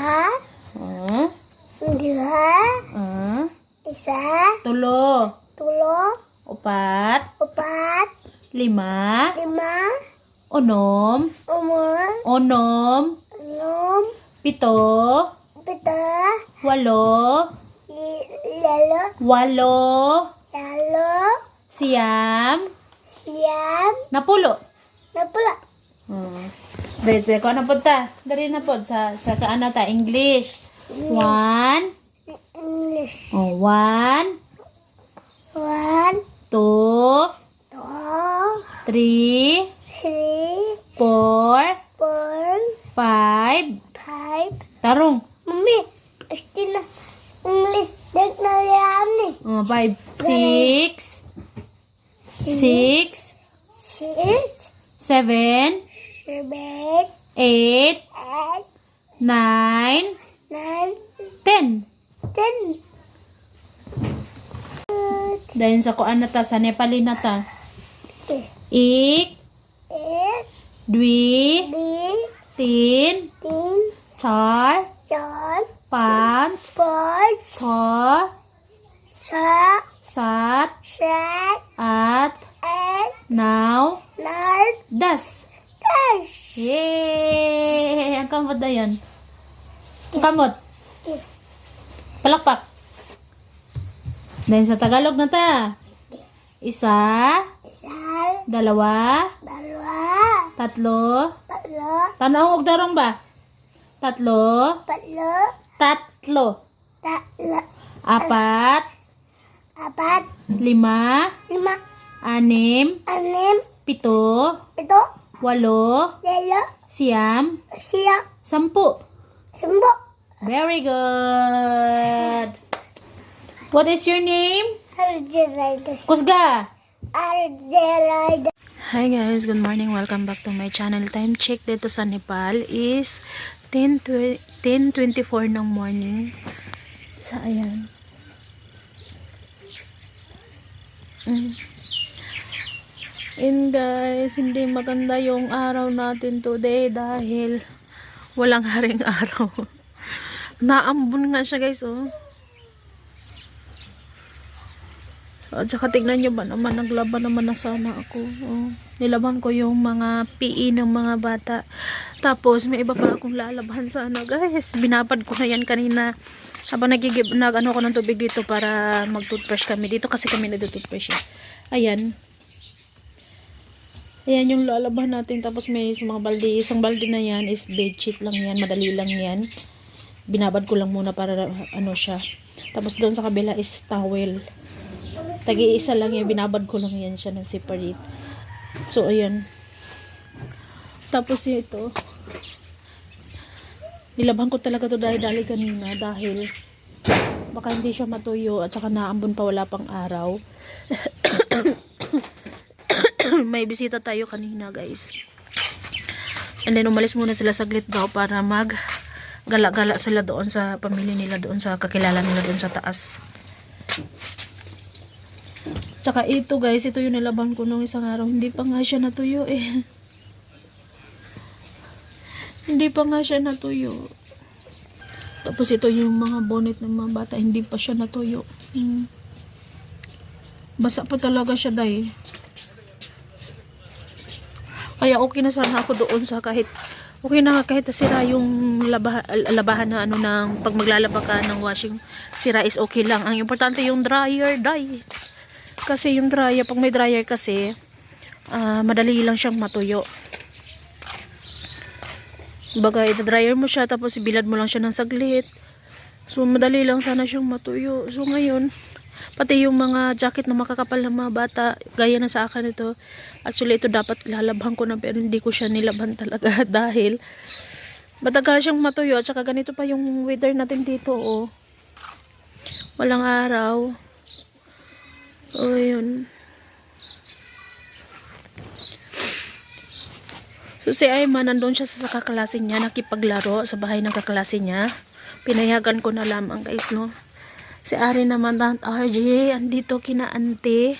Ah, Dua, ah, isa, tulo, tulo, upat, upat, lima, lima, onom, umur, onom, enam, pito, pito, walo, lalu, walo, lalu, siyam, siam, napulo. napula, Dito ko na punta. Dari na po sa kaana ta English. One, English, one, one, two, two, three, three, four, four, five. five. Tarong. Mami, pasti na English dek na yan ni. Five, six, six, Six, seven, seven, eight, eight, nine, nine, 10. 10. Dahil sa kuan na ta, sa Nepali na ta. Okay. Ik, Eight, dwi, three, tin, tin, char, four, panch, four, cho, six, sat, seven, at, eight, now, nine, das. 10. Yay! Ang kamot na yan. Ang kamot. Okay. Palakpak. Dahil sa Tagalog na ta. Isa, Isa, dalawa, dalawa, tatlo. tatlo, Tanaw og darong ba? Tatlo, tatlo, tatlo. tatlo, Apat, apat, lima, lima, anim, anim, pito, pito, walo, lalo, siyam, siya, sampu. sembo. Very good. What is your name? Arjelaida, Kusga. Arjelaida. Hi guys, good morning. Welcome back to my channel. Time check dito sa Nepal is 10:24 ng morning. Sa ayan. And guys, hindi maganda yung araw natin today dahil walang haring araw. Naambon nga siya guys, oh. At saka tignan nyo ba naman, naglaban naman na sana ako. Oh. Nilaban ko yung mga PE ng mga bata. Tapos may iba pa akong lalaban sana guys. Binabad ko na yan kanina. Habang nag-ano ko ng tubig dito para mag-toothbrush kami. Dito kasi kami nag-toothbrush. Ayan. Ayan yung lalaban natin. Tapos may mga balde. Isang balde na yan is bedsheet lang yan. Madali lang yan. Binabad ko lang muna para ano siya. Tapos doon sa kabila is towel. Tagi-isa lang yan. Binabad ko lang yan siya ng separate. So, ayan. Tapos ito. Nilabhan ko talaga to dali kanina dahil baka hindi siya matuyo at saka naambon pa, wala pang araw. May bisita tayo kanina guys. And then umalis muna sila saglit daw para mag gala-gala sila doon sa pamilya nila, doon sa kakilala nila doon sa taas. Tsaka ito guys, ito yung nilaban ko nung isang araw. Hindi pa nga siya natuyo eh. Hindi pa nga siya natuyo. Tapos ito yung mga bonnet ng mga bata. Hindi pa siya natuyo. Basa pa talaga siya dahil. Kaya okay na sana ako doon sa kahit okay na kahit sira yung labahan na ano ng pag maglalaba ka ng washing, sira is okay lang. Ang importante yung dryer, dye. Kasi yung dryer, pag may dryer kasi, madali lang siyang matuyo. Baga, ita-dryer mo siya, tapos ibilad mo lang siya ng saglit. So, madali lang sana siyang matuyo. So, ngayon, pati yung mga jacket na makakapal ng mga bata, gaya na sa akin ito. Actually, ito dapat lalabhan ko na, pero hindi ko siya nilabhan talaga dahil matagal siyang matuyo. At saka ganito pa yung weather natin dito, oh. Walang araw. So, yun. So, si Ayman, nandun siya sa kaklase niya, nakipaglaro sa bahay ng kaklase niya. Pinayagan ko na lamang, guys, no? Si Ari naman, RJ, andito kina ante.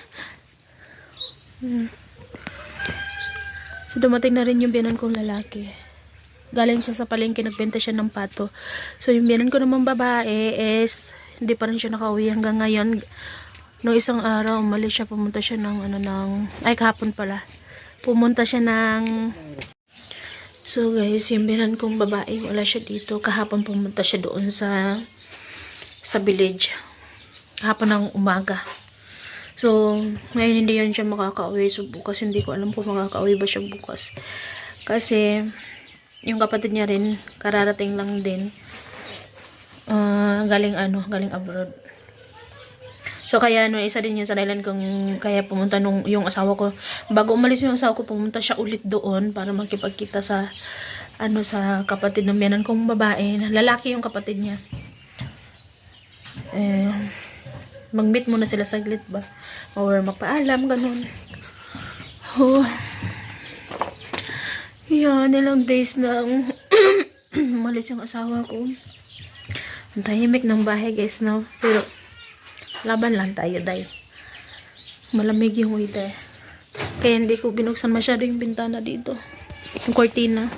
So, dumating na rin yung biyanan kong lalaki. Galing siya sa palengke, nagbenta siya ng pato. So yung biyanan ko naman babae is hindi pa rin siya nakauwi hanggang ngayon. Noong isang araw, umalis siya, pumunta siya kahapon pala. Pumunta siya So guys, yung biyanan kong babae, wala siya dito. Kahapon pumunta siya doon sa village. Kahapon ng umaga. So, ngayon hindi yan siya makakauwi. So, bukas hindi ko alam kung makakauwi ba siya bukas. Kasi, yung kapatid niya rin, kararating lang din. Galing abroad. So, kaya isa din yun sa dahilan kung kaya pumunta yung asawa ko. Bago umalis yung asawa ko, pumunta siya ulit doon para makipagkita sa kapatid ng biyanan kong babae. Lalaki yung kapatid niya. Mag-meet muna sila saglit ba? Or magpaalam, ganun. Yan, ilang days lang umalis yung asawa ko. Ang tahimik ng bahay guys, no? Pero laban lang tayo dahil malamig yung weather. Kaya hindi ko binuksan masyado yung bintana dito, yung cortina.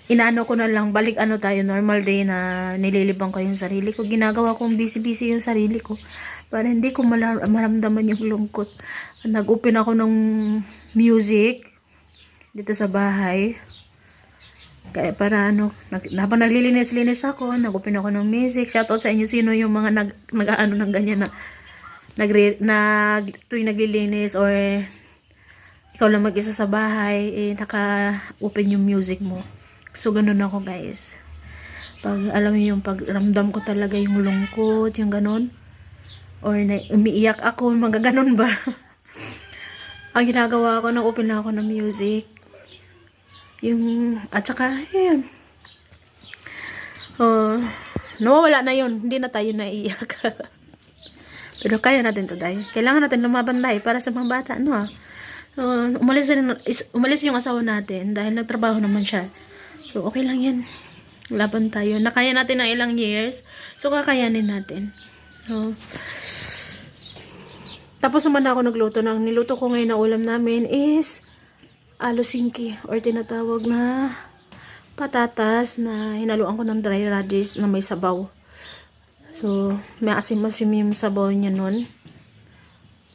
Inaano ko na lang, balik tayo, normal day na nililibang ko yung sarili ko. Ginagawa kong busy-busy yung sarili ko para hindi ko maramdaman yung lungkot. Nag-open ako ng music dito sa bahay. Kaya para habang naglilinis-linis ako, nag-open ako ng music. Shoutout sa inyo, sino yung mga nag-ano ng ganyan tuwing naglilinis or ikaw lang mag-isa sa bahay, naka-open yung music mo. So, ganun ako guys. Alam mo yung pagramdam ko talaga yung lungkot, yung ganun. Or umiiyak ako, magaganon ba? Ang ginagawa ko, nag-open na ako ng music. At saka, yun. Nawawala na yun. Hindi na tayo naiiyak. Pero kaya natin to dahil. Kailangan natin lumaban dahil para sa mga bata, no? Umalis yung asawa natin dahil nagtrabaho naman siya. So, okay lang yan. Laban tayo. Nakaya natin ng ilang years. So, kakayanin natin. Tapos naman ako nagluto. Niluto ko ngayon na ulam namin is alusingki or tinatawag na patatas na hinaluan ko ng dry radish na may sabaw. So, may asim-asim yung sabaw niya nun.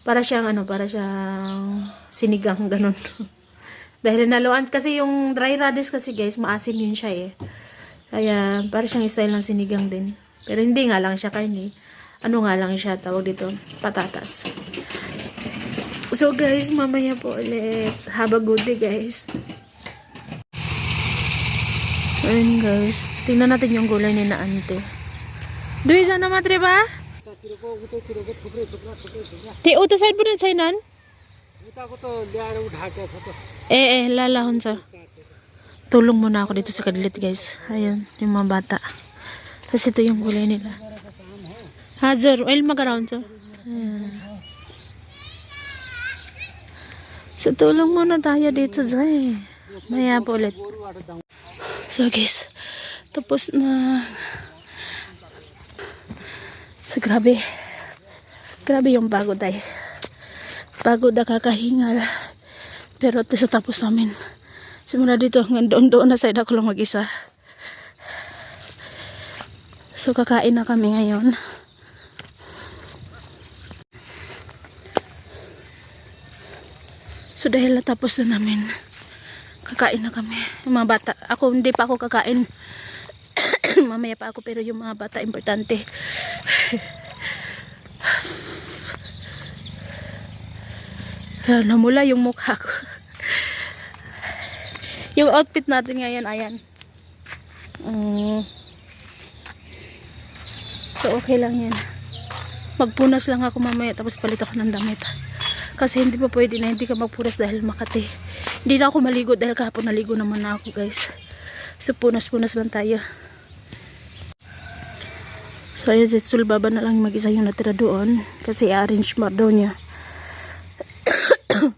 Para siyang sinigang, ganun. Dahil naluan, kasi yung dry radish kasi guys, maasim yun siya eh. Kaya, para siyang style ng sinigang din. Pero hindi nga lang siya karne. Ano nga lang siya, tawag dito, patatas. So guys, mamaya po ulit. Have a good day guys. Ayun guys, tingnan natin yung gulay ni na ante. Duwi sana matre ba? Te uto side po din sainan? Lalahon sa. Tulong muna ako dito sa kadilit guys. Ayan, yung mga bata. Kasi ito yung gulay nila. Hazard, oil mag-around sa. Ayan. So, tulong muna tayo dito Zay. Maya po ulit. So guys, tapos na. So grabe. Grabe yung pagod ay. Pagod na kakahingal. Pero sa tapos namin. Simula dito hanggang doon na side ako lang mag-isa. So kakain na kami ngayon. So dahil natapos na namin, kakain na kami. Yung mga bata, hindi pa ako kakain. Mamaya pa ako, pero yung mga bata importante. Namula yung mukha ko. Yung outfit natin ngayon, ayan. So okay lang yan. Magpunas lang ako mamaya, tapos palit ako ng damit. Kasi hindi pa pwede na hindi ka magpunas dahil Makati. Hindi na ako maligo dahil kahapon naligo naman na ako guys. So punas-punas lang tayo. So ayun, si Sulbaba na lang mag-isa yung natira doon. Kasi i-arrange mo daw niya.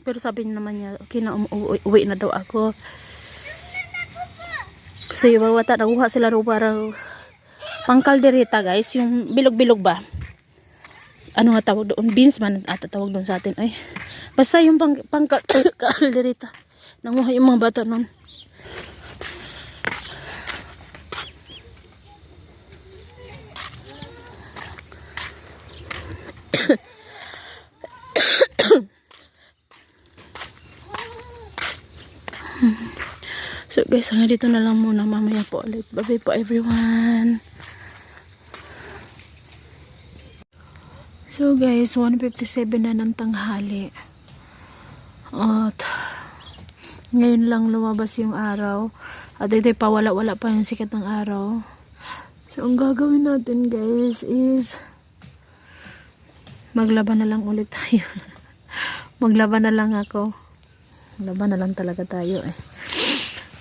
Pero sabi niya naman niya, okay na, uwi na daw ako. Kasi yung bawata, nakuha sila ro parang pangkaldereta guys. Yung bilog-bilog ba? Ano nga tawag doon? Beans man at tawag doon sa atin. Ay, Basta yung pang kalderita. Nanguha yung mga bata nun. So guys, hanggang dito na lang muna. Mamaya po ulit. Bye-bye po everyone. So guys, 1:57 na ng tanghali. At ngayon lang lumabas yung araw. At ito pa wala pa yung sikat ng araw. So ang gagawin natin guys is maglaban na lang ulit tayo. Maglaban na lang ako. Laban na lang talaga tayo eh.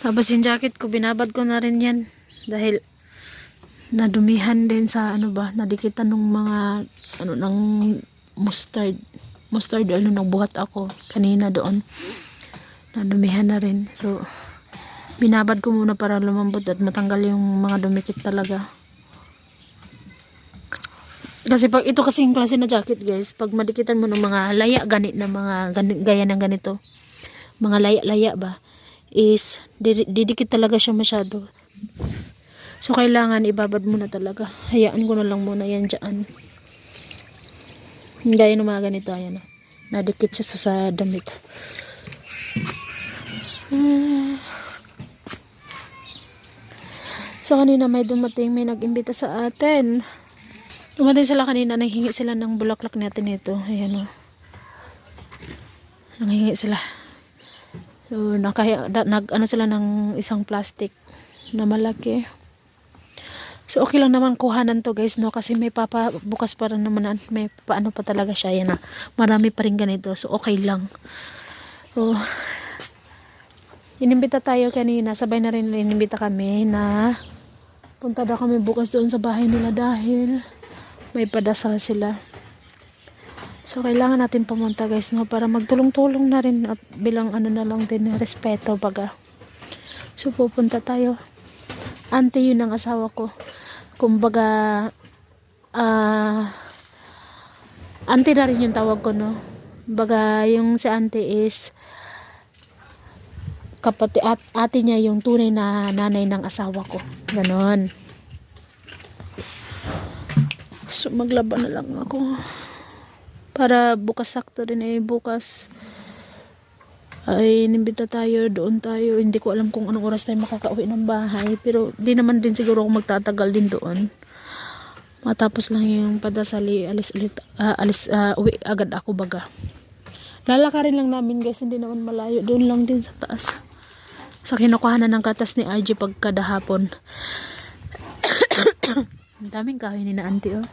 Tapos yung jacket ko, binabad ko na rin yan. Dahil nadumihan din sa nadikitan ng mga ng mustard nagbuhat ako kanina doon. Nadumihan na rin. So binabad ko muna para lumambot at matanggal yung mga dumikit talaga. Kasi pag ito kasi yung klase na jacket guys, pag madikitan mo ng mga laya ganit na mga gaya ng ganito, mga laya-laya ba, is didikit talaga siya masyado. So kailangan ibabad muna talaga. Hayaan ko na lang muna yan dyan. Gaya ng mga ganito, ayan na. Nadikit siya sa damit. So kanina may nag-imbita sa atin. Dumating sila kanina, nanghingi sila ng bulaklak natin ito. Ayan o. Nanghingi sila. So nag-ano sila ng isang plastic na malaki. So okay lang naman kuhanan to guys, no, kasi may bukas pa rin naman, may paano pa talaga siya, yan na. Marami pa rin ganito. So okay lang. So inimbita tayo kanina, sabay na rin inimbita kami na punta daw kami bukas doon sa bahay nila dahil may padasal sila. So kailangan natin pumunta guys, no, para magtulong-tulong na rin at bilang na lang din respeto baga. So pupunta tayo. Auntie yun ang asawa ko. Kumbaga auntie na rin yung tawag ko, no. Baga yung si auntie is ate niya yung tunay na nanay ng asawa ko. Ganon. So maglaban na lang ako. Para bukas sakto rin bukas ay inimbita tayo, doon tayo. Hindi ko alam kung anong oras tayo makakauwi ng bahay. Pero di naman din siguro ako magtatagal din doon. Matapos lang yung padasali, uwi agad ako baga. Lalakarin lang namin guys, hindi naman malayo. Doon lang din sa taas. Sa kinukuhanan ng katas ni RJ pagkadahapon. Ang daming kahoy ni na auntie oh.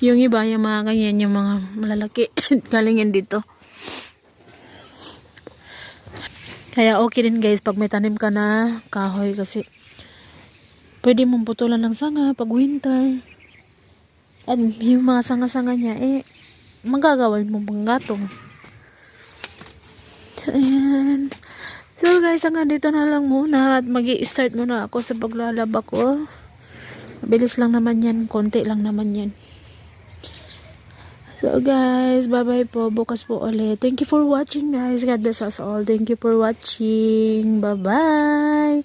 Yung iba, yung mga ganyan, yung mga malalaki, galing yan dito. Kaya okay din guys, pag may tanim ka na kahoy kasi pwede mong putulan ng sanga pag winter. At yung mga sanga-sanga niya, magagawan mo pang gatong. So, ayan. So guys, hanggang dito na lang muna at mag-i-start muna ako sa paglalaba ko. Mabilis lang naman yan, konti lang naman yan. So guys, bye-bye po. Bukas po ulit. Thank you for watching guys. God bless us all. Thank you for watching. Bye-bye.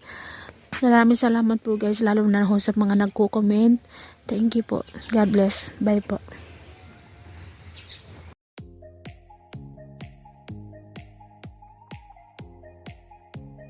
Maraming salamat po guys. Lalo na ho sa mga nagko-comment. Thank you po. God bless. Bye po.